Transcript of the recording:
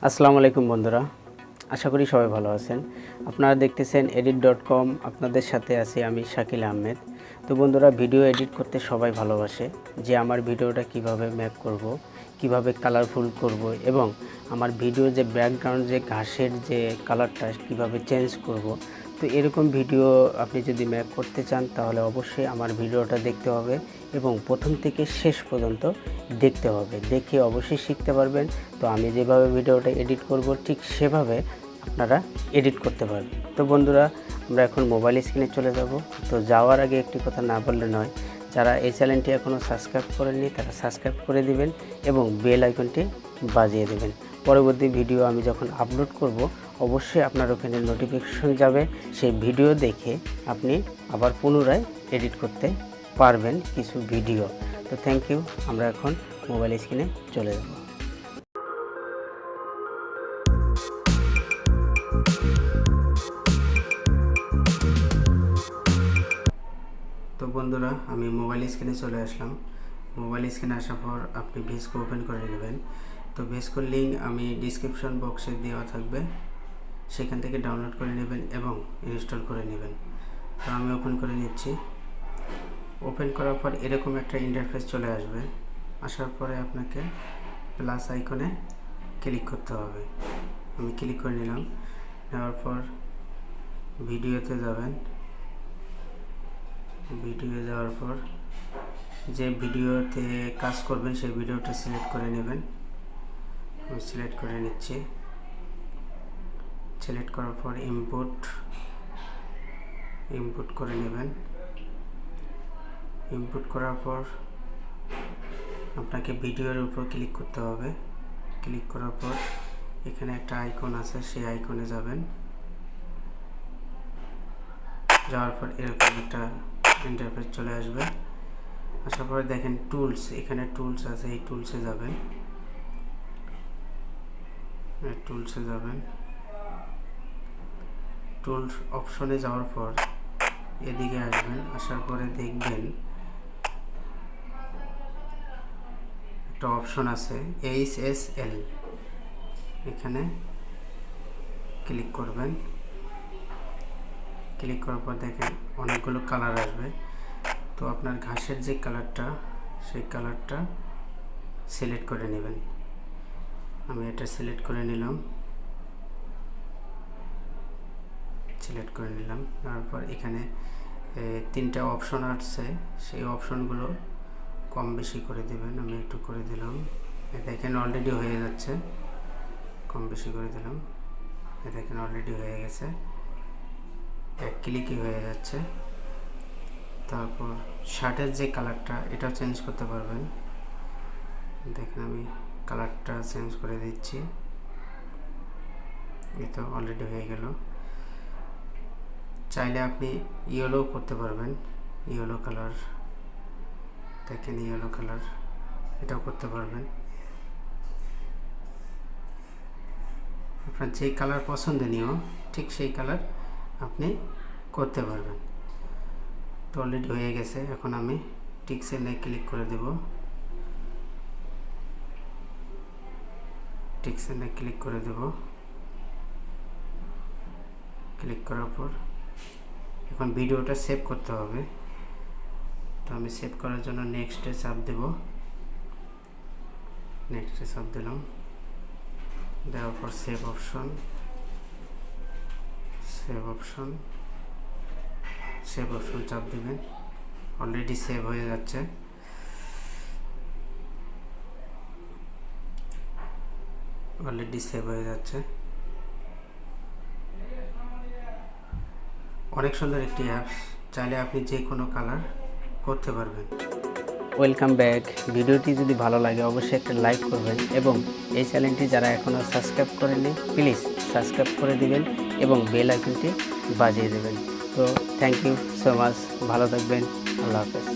আসসালামু আলাইকুম বন্ধুরা, আশা করি সবাই ভালো আছেন। আপনারা দেখতেছেন edit.com, আপনাদের সাথে আছি আমি শাকিল আহমেদ। তো বন্ধুরা, ভিডিও এডিট করতে সবাই ভালোবাসে যে আমার ভিডিওটা কিভাবে মেক করব, কিভাবে কালারফুল করব এবং আমার ভিডিও যে ব্যাকগ্রাউন্ড যে ঘাসের যে কালারটা কিভাবে চেঞ্জ করব। তো এরকম ভিডিও আপনি যদি মেক করতে চান তাহলে অবশ্যই আমার ভিডিওটা দেখতে হবে এবং প্রথম থেকে শেষ পর্যন্ত দেখতে হবে, দেখে অবশ্যই শিখতে পারবেন। তো আমি যেভাবে ভিডিওটা এডিট করব ঠিক সেভাবে আপনারা এডিট করতে পারবেন। তো বন্ধুরা, আমরা এখন মোবাইল স্ক্রিনে চলে যাব। তো যাওয়ার আগে একটি কথা না বললে নয়, যারা এই চ্যানেলটি এখনও সাবস্ক্রাইব করেননি তারা সাবস্ক্রাইব করে দিবেন এবং বেল আইকনটি বাজিয়ে দেবেন। পরবর্তী ভিডিও আমি যখন আপলোড করব অবশ্যই আপনার ওখানে নোটিফিকেশন যাবে, সেই ভিডিও দেখে আপনি আবার পুনরায় এডিট করতে পারবেন কিছু ভিডিও। তো থ্যাংক ইউ। আমরা এখন মোবাইল স্ক্রিনে চলে যাব। তো বন্ধুরা, আমি মোবাইল স্ক্রিনে চলে আসলাম। মোবাইল স্ক্রিনে আসার পর আপনি Vsco ওপেন করে নেবেন। তো Vscoর লিঙ্ক আমি ডিসক্রিপশন বক্সে দেওয়া থাকবে, সেখান থেকে ডাউনলোড করে নেবেন এবং ইনস্টল করে নেবেন। তো আমি ওপেন করে নিচ্ছি। ওপেন করার পর এরকম একটা ইন্টারফেস চলে আসবে। আসার পরে আপনাকে প্লাস আইকনে ক্লিক করতে হবে। আমি ক্লিক করে নিলাম। নেওয়ার পর ভিডিওতে যাবেন। ভিডিও যাওয়ার পর যে ভিডিওতে কাজ করবেন সেই ভিডিওটা সিলেক্ট করে নেবেন। আমি সিলেক্ট করে নিচ্ছি। সিলেক্ট করার পর ইনপুট করে নেবেন। ইনপুট করার পর আপনাকে ভিডিওর উপর ক্লিক করতে হবে। ক্লিক করার পর এখানে একটা আইকন আছে, সেই আইকনে যাবেন। যাওয়ার পর এরকম একটা ইন্টারফেস চলে আসবে। আসার পরে দেখেন টুলস, এখানে টুলস আছে, এই টুলসে যাবেন। টুলস অপশনে যাওয়ার পর এদিকে আসবেন। আসার পরে দেখবেন একটা অপশন আছে HSL, এখানে ক্লিক করবেন। ক্লিক করার পর দেখেন অনেকগুলো কালার আসবে। তো আপনার ঘাসের যে কালারটা সেই কালারটা সিলেক্ট করে নেবেন। আমি এটা সিলেক্ট করে নিলাম। তারপর এখানে তিনটা অপশন আছে, সেই অপশনগুলো কম বেশি করে দেবেন। আমি একটু করে দিলাম। দেখেন অলরেডি হয়ে যাচ্ছে। কম বেশি করে দিলাম। দেখেন অলরেডি হয়ে গেছে, এক ক্লিকই হয়ে যাচ্ছে। তারপর শার্টের যে কালারটা এটাও চেঞ্জ করতে পারবেন। দেখেন আমি কালারটা চেঞ্জ করে দিচ্ছি। এটা অলরেডি হয়ে গেল। চাইলে আপনি ইয়েলো করতে পারবেন, ইয়েলো কালার। দেখেন ইয়েলো কালার, এটাও করতে পারবেন। আপনার যে কালার পছন্দনীয় ঠিক সেই কালার আপনি করতে পারবেন। তো অলরেডি হয়ে গেছে। এখন আমি টিকসেনে ক্লিক করে দেব। ক্লিক করার পর এখন ভিডিওটা সেভ করতে হবে। তো আমি সেভ করার জন্য নেক্সটে চাপ দেব। নেক্সটে চাপ দিলাম। দেওয়ার পর সেভ অপশন চাপ দেবেন। অলরেডি সেভ হয়ে যাচ্ছে। অনেক সুন্দর একটি অ্যাপস, চাইলে আপনি যে কোনো কালার করতে পারবেন। Welcome back. ভিডিওটি যদি ভালো লাগে অবশ্যই একটা লাইক করবেন এবং এই চ্যানেলটি যারা এখনও সাবস্ক্রাইব করেননি প্লিজ সাবস্ক্রাইব করে দিবেন এবং বেল আইকনটি বাজিয়ে দেবেন। তো থ্যাংক ইউ সো মাচ। ভালো থাকবেন। আল্লাহ হাফেজ।